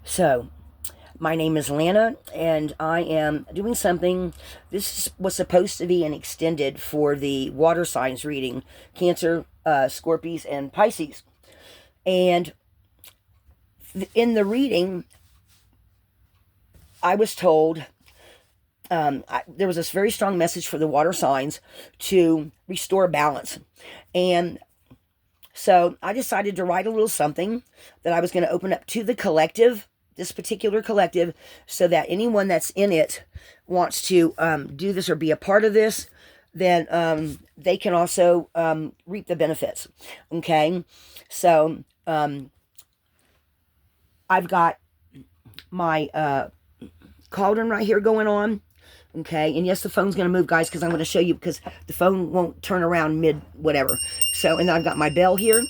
So, my name is Lana, and I am doing something. This was supposed to be an extended for the water signs reading Cancer, Scorpies, and Pisces. And in the reading, I was told there was this very strong message for the water signs to restore balance. And so I decided to write a little something that I was going to open up to the collective, this particular collective, so that anyone that's in it wants to do this or be a part of this, then they can also reap the benefits. Okay, so I've got my cauldron right here going on. Okay, and yes, the phone's going to move, guys, because I'm going to show you, because the phone won't turn around mid whatever. So, and then I've got my bell here.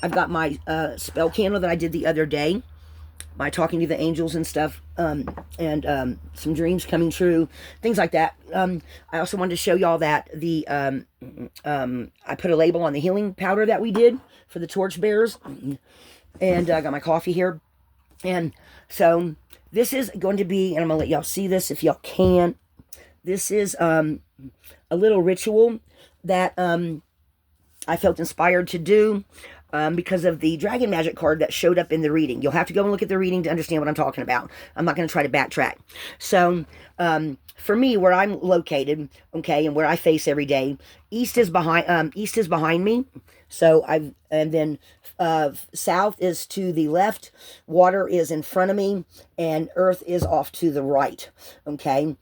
I've got my spell candle that I did the other day, my talking to the angels and stuff, and some dreams coming true, things like that. I also wanted to show y'all that I put a label on the healing powder that we did for the torch bearers, and I got my coffee here. And so this is going to be, and I'm going to let y'all see this if y'all can. This is a little ritual that I felt inspired to do because of the Dragon Magic card that showed up in the reading. You'll have to go and look at the reading to understand what I'm talking about. I'm not going to try to backtrack. So for me, where I'm located, okay, and where I face every day, east is behind me. So and then south is to the left, water is in front of me, and earth is off to the right. Okay,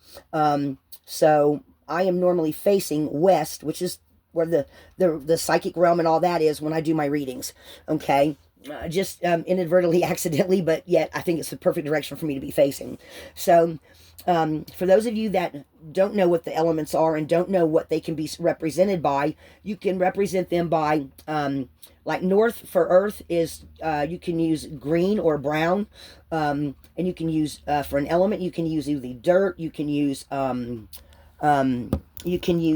so I am normally facing west, which is where the psychic realm and all that is when I do my readings. Okay, just inadvertently, accidentally, but yet I think it's the perfect direction for me to be facing. So for those of you that don't know what the elements are and don't know what they can be represented by, you can represent them by like north for earth is you can use green or brown, and you can use for an element you can use either dirt, you can use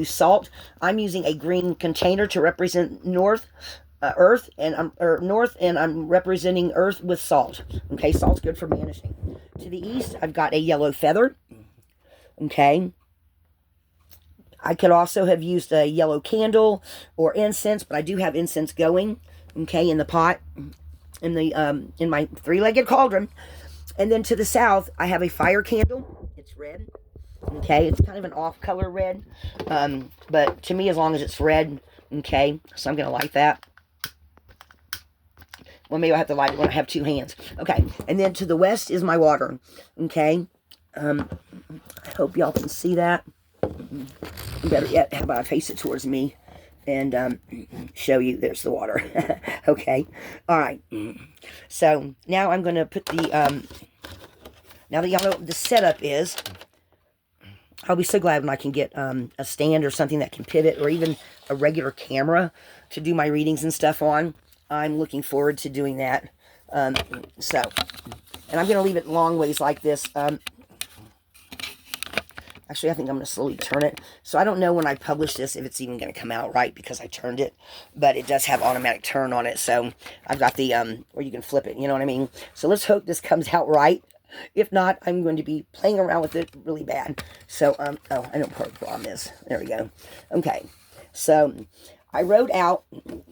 salt. I'm using a green container to represent north, earth, and I'm representing earth with salt. Okay, salt's good for banishing. To the east, I've got a yellow feather. Okay. I could also have used a yellow candle or incense, but I do have incense going. Okay, in the pot, in my three-legged cauldron. And then to the south, I have a fire candle. It's red. Okay, it's kind of an off-color red, but to me, as long as it's red, okay, so I'm going to light that. Well, maybe I'll have to light it when I have two hands. Okay, and then to the west is my water, okay. I hope y'all can see that. Better yet, how about I face it towards me and show you there's the water. Okay, all right. So now I'm going to put the, now that y'all know what the setup is, I'll be so glad when I can get a stand or something that can pivot, or even a regular camera to do my readings and stuff on. I'm looking forward to doing that. And I'm going to leave it long ways like this. Actually, I think I'm going to slowly turn it. So I don't know when I publish this if it's even going to come out right because I turned it. But it does have automatic turn on it. So I've got the, where you can flip it, you know what I mean? So let's hope this comes out right. If not, I'm going to be playing around with it really bad. So, oh, I know part of the problem is. There we go. Okay. So, I wrote out,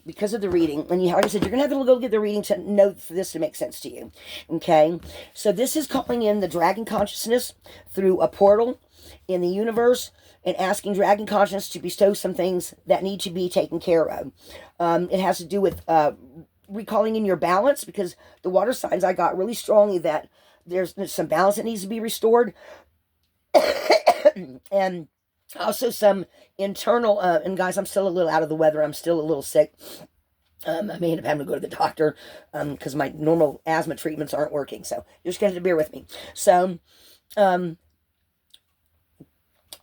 because of the reading, and like I said, you're going to have to go get the reading to know for this to make sense to you. Okay? So, this is calling in the dragon consciousness through a portal in the universe and asking dragon consciousness to bestow some things that need to be taken care of. It has to do with recalling in your balance, because the water signs I got really strongly that there's some balance that needs to be restored. And also some internal, and guys, I'm still a little out of the weather. I'm still a little sick. I may end up having to go to the doctor because my normal asthma treatments aren't working. So you're just going to have to bear with me. So,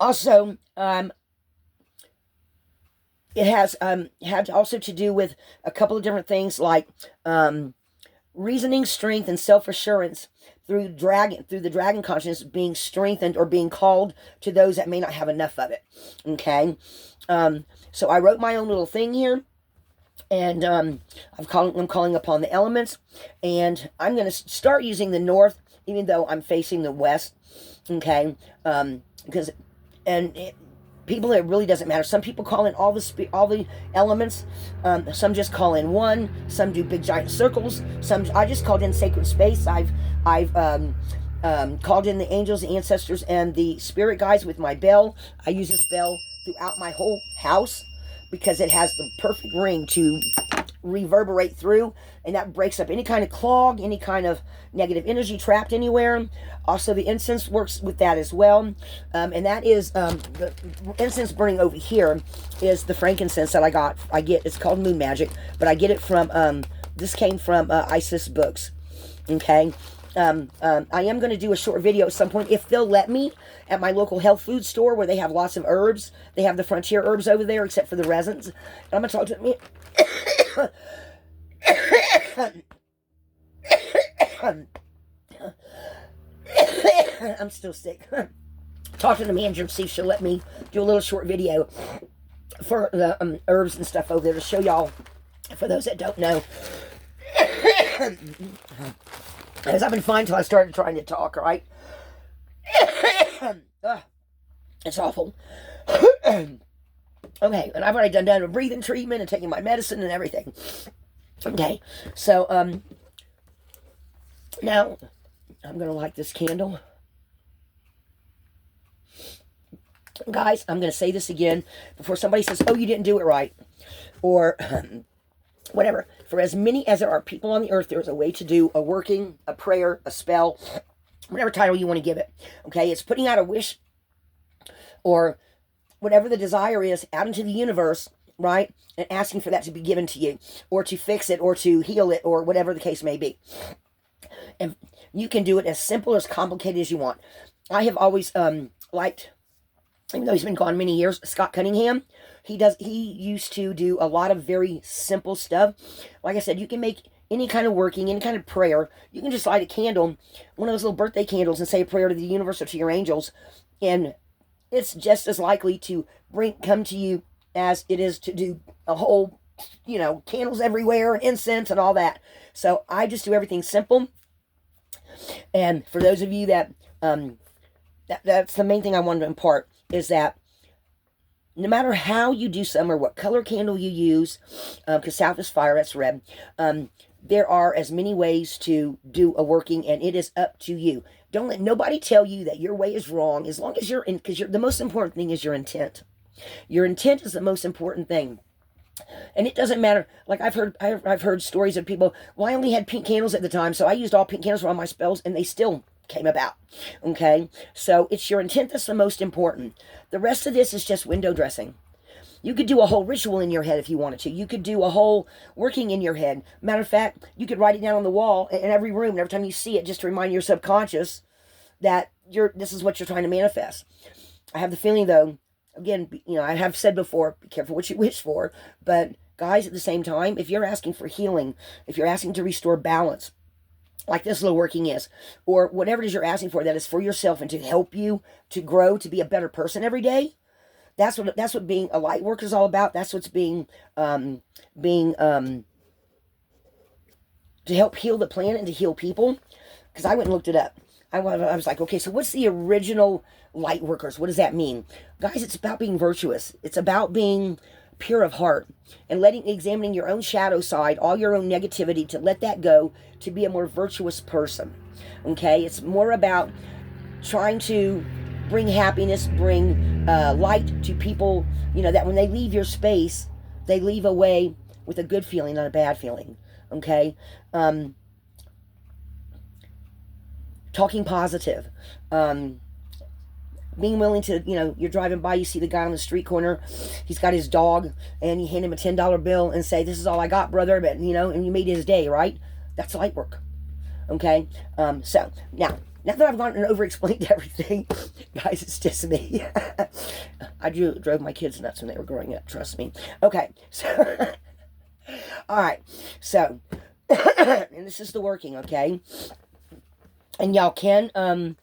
also, it has had also to do with a couple of different things like reasoning, strength, and self-assurance through the dragon consciousness being strengthened or being called to those that may not have enough of it. Okay, so I wrote my own little thing here, And I'm calling upon the elements, and I'm going to start using the north, even though I'm facing the west. Okay, because people, it really doesn't matter. Some people call in all the elements. Some just call in one. Some do big giant circles. Some I just called in sacred space. I've called in the angels, the ancestors, and the spirit guides with my bell. I use this bell throughout my whole house because it has the perfect ring to reverberate through, and that breaks up any kind of clog, any kind of negative energy trapped anywhere. Also, the incense works with that as well, and that is the incense burning over here is the frankincense that I get. It's called Moon Magic, but I get it from this came from Isis Books. Okay. I am going to do a short video at some point, if they'll let me, at my local health food store where they have lots of herbs. They have the frontier herbs over there, except for the resins. And I'm going to talk to me. I'm still sick. Talk to the manager and see if she'll let me do a little short video for the herbs and stuff over there to show y'all, for those that don't know. Because I've been fine until I started trying to talk, right? It's awful. Okay, and I've already done a breathing treatment and taking my medicine and everything. Okay, so, now, I'm going to light this candle. Guys, I'm going to say this again before somebody says, oh, you didn't do it right. Or whatever. For as many as there are people on the earth, there is a way to do a working, a prayer, a spell, whatever title you want to give it. Okay, it's putting out a wish or whatever the desire is out into the universe, right? And asking for that to be given to you, or to fix it, or to heal it, or whatever the case may be. And you can do it as simple or as complicated as you want. I have always liked, even though he's been gone many years, Scott Cunningham. He used to do a lot of very simple stuff. Like I said, you can make any kind of working, any kind of prayer. You can just light a candle, one of those little birthday candles, and say a prayer to the universe or to your angels. And it's just as likely to come to you as it is to do a whole, candles everywhere and incense and all that. So I just do everything simple. And for those of you that, that's the main thing I wanted to impart, is that no matter how you do some or what color candle you use, because south is fire, that's red, there are as many ways to do a working, and it is up to you. Don't let nobody tell you that your way is wrong, as long as because the most important thing is your intent. Your intent is the most important thing. And it doesn't matter. Like I've heard stories of people, well, I only had pink candles at the time, so I used all pink candles for all my spells, and they still came about. Okay? So it's your intent that's the most important. The rest of this is just window dressing. You could do a whole ritual in your head if you wanted to. You could do a whole working in your head. Matter of fact, you could write it down on the wall in every room, and every time you see it, just to remind your subconscious that this is what you're trying to manifest. I have the feeling, though, again, I have said before, be careful what you wish for, but guys, at the same time, if you're asking for healing, if you're asking to restore balance, like this little working is, or whatever it is you're asking for that is for yourself and to help you to grow, to be a better person every day, that's what being a light worker is all about. That's what's being to help heal the planet and to heal people. Because I went and looked it up. I was like, okay, so what's the original light workers? What does that mean? Guys, it's about being virtuous. It's about being pure of heart and examining your own shadow side, all your own negativity, to let that go, to be a more virtuous person. Okay? It's more about trying to bring happiness, bring light to people, that when they leave your space, they leave away with a good feeling, not a bad feeling. Okay? Talking positive. Being willing to, you're driving by, you see the guy on the street corner, he's got his dog, and you hand him a $10 bill and say, this is all I got, brother, but, and you made his day, right? That's light work. Okay? So, now that I've gone and over-explained everything, guys, it's just me. I drove my kids nuts when they were growing up, trust me. Okay, so, all right, so, and this is the working, okay? And y'all can,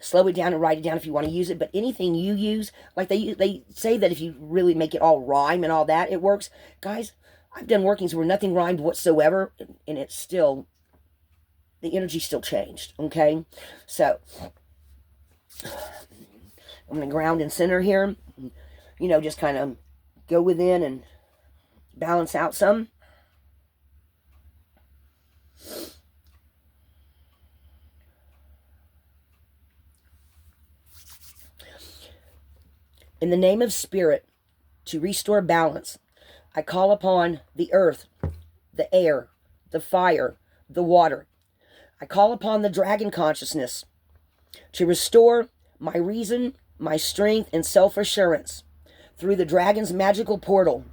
slow it down and write it down if you want to use it, but anything you use, like they say that if you really make it all rhyme and all that, it works. Guys, I've done workings where nothing rhymed whatsoever, and it's still, the energy still changed, okay? So, I'm going to ground and center here, you know, just kind of go within and balance out some. In the name of Spirit, to restore balance, I call upon the earth, the air, the fire, the water. I call upon the dragon consciousness to restore my reason, my strength, and self-assurance through the dragon's magical portal.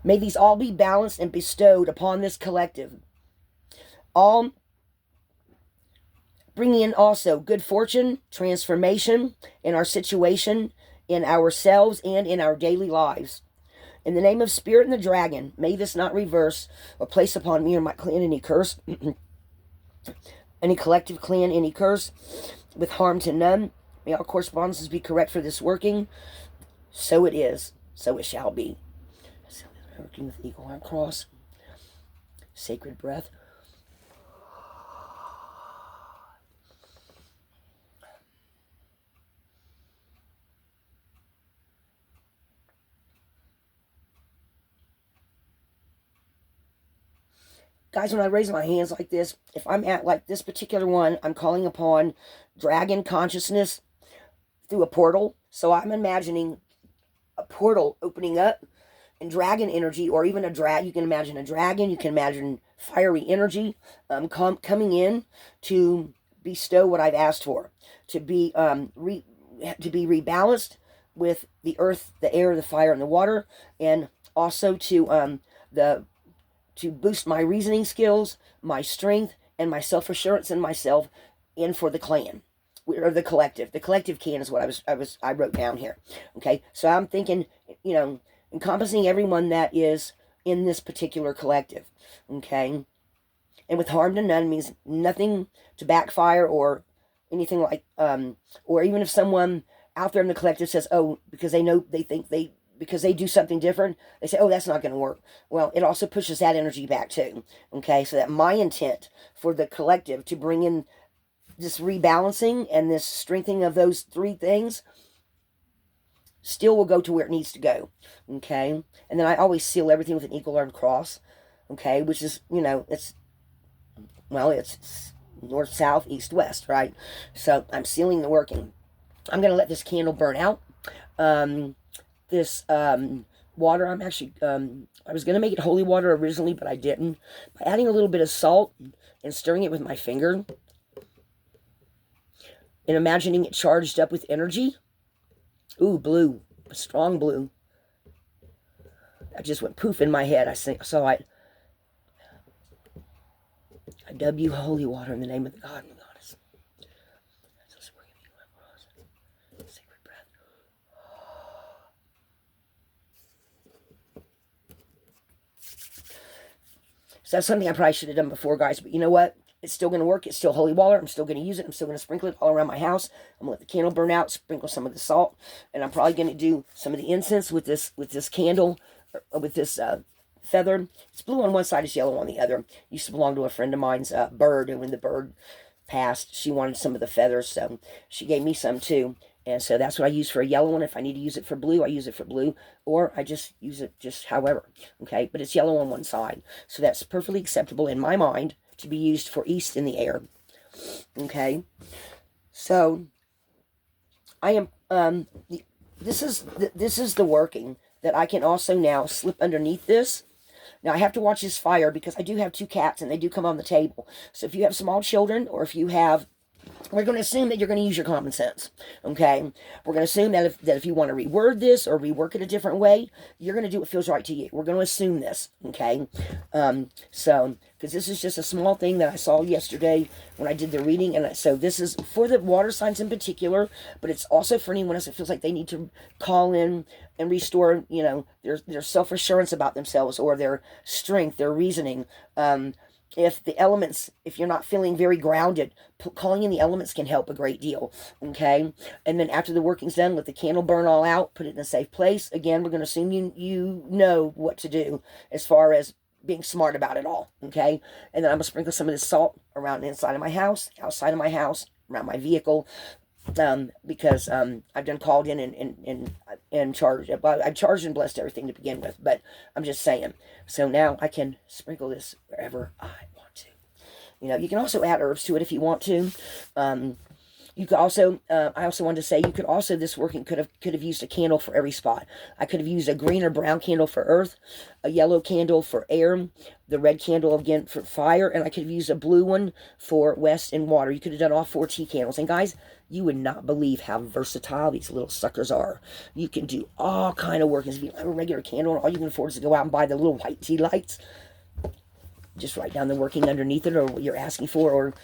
May these all be balanced and bestowed upon this collective. All bringing in also good fortune, transformation in our situation, in ourselves, and in our daily lives. In the name of Spirit and the dragon, may this not reverse or place upon me or my clan any curse, any collective clan any curse, with harm to none. May all correspondences be correct for this working. So it is, so it shall be. Working with eagle arm cross. Sacred breath. Guys, when I raise my hands like this, if I'm at like this particular one, I'm calling upon dragon consciousness through a portal. So I'm imagining a portal opening up and dragon energy, or even you can imagine a dragon, you can imagine fiery energy coming in to bestow what I've asked for, to be rebalanced with the earth, the air, the fire, and the water, and also to boost my reasoning skills, my strength, and my self-assurance in myself, and for the clan, or the collective. The collective can is what I wrote down here. Okay, so I'm thinking, you know, encompassing everyone that is in this particular collective. Okay, and with harm to none means nothing to backfire or anything like, or even if someone out there in the collective says, oh, because because they do something different, they say, oh, that's not going to work. Well, it also pushes that energy back too. Okay, so that my intent for the collective to bring in this rebalancing and this strengthening of those three things still will go to where it needs to go. Okay, and then I always seal everything with an eagle arm cross. Okay, which is, you know, it's north, south, east, west, right? So I'm sealing the working. I'm going to let this candle burn out. This water, I'm actually, I was going to make it holy water originally, but I didn't. By adding a little bit of salt and stirring it with my finger, and imagining it charged up with energy. Ooh, blue, a strong blue. That just went poof in my head. I saw it. I dub you holy water in the name of the God and the Goddess. Sacred breath. So that's something I probably should have done before, guys. But you know what? It's still going to work. It's still holy water. I'm still going to use it. I'm still going to sprinkle it all around my house. I'm going to let the candle burn out, sprinkle some of the salt, and I'm probably going to do some of the incense with this candle, or with this feather. It's blue on one side, it's yellow on the other. Used to belong to a friend of mine's bird, and when the bird passed, she wanted some of the feathers, so she gave me some too. And so that's what I use for a yellow one. If I need to use it for blue, I use it for blue, or I just use it just however. Okay, but it's yellow on one side, so that's perfectly acceptable in my mind to be used for east in the air. Okay, so I am this is the working that I can also now slip underneath this. Now I have to watch this fire because I do have 2 cats and they do come on the table. So if you have small children, or if you have, we're going to assume that you're going to use your common sense. Okay, we're going to assume that if you want to reword this or rework it a different way, you're going to do what feels right to you. We're going to assume this. Okay, so because this is just a small thing that I saw yesterday when I did the reading, and so this is for the water signs in particular, but it's also for anyone else that feels like they need to call in and restore, you know, their self-assurance about themselves, or their strength, their reasoning, if the elements, if you're not feeling very grounded, calling in the elements can help a great deal, okay? And then after the working's done, let the candle burn all out, put it in a safe place. Again, we're going to assume you know what to do as far as being smart about it all, okay? And then I'm going to sprinkle some of this salt around the inside of my house, outside of my house, around my vehicle, because I've done called in and charged. I've charged and blessed everything to begin with, but I'm just saying. So now I can sprinkle this wherever I want to. You know, you can also add herbs to it if you want to. You could also, I also wanted to say, you could also, this working could have used a candle for every spot. I could have used a green or brown candle for earth, a yellow candle for air, the red candle again for fire, and I could have used a blue one for west and water. You could have done all 4 tea candles. And guys, you would not believe how versatile these little suckers are. You can do all kind of workings. If you don't have a regular candle, and all you can afford is to go out and buy the little white tea lights, just write down the working underneath it or what you're asking for, or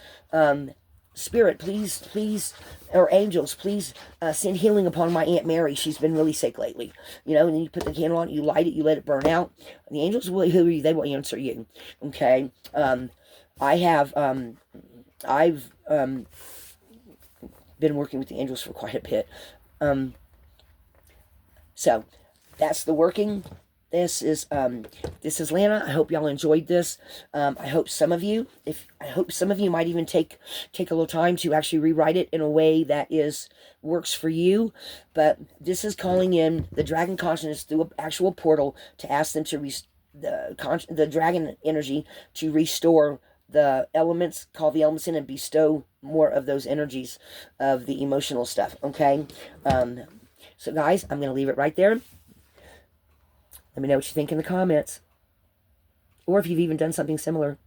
Spirit, please, or angels, please send healing upon my Aunt Mary. She's been really sick lately. You know, and then you put the candle on, you light it, you let it burn out. The angels will heal you. They will answer you. Okay. I've been working with the angels for quite a bit. So that's the working. This is Lana. I hope y'all enjoyed this. I hope some of you, might even take a little time to actually rewrite it in a way that works for you. But this is calling in the dragon consciousness through an actual portal to ask them to the dragon energy to restore the elements, call the elements in and bestow more of those energies of the emotional stuff. Okay. So guys, I'm going to leave it right there. Let me know what you think in the comments. Or if you've even done something similar.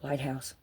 Lighthouse.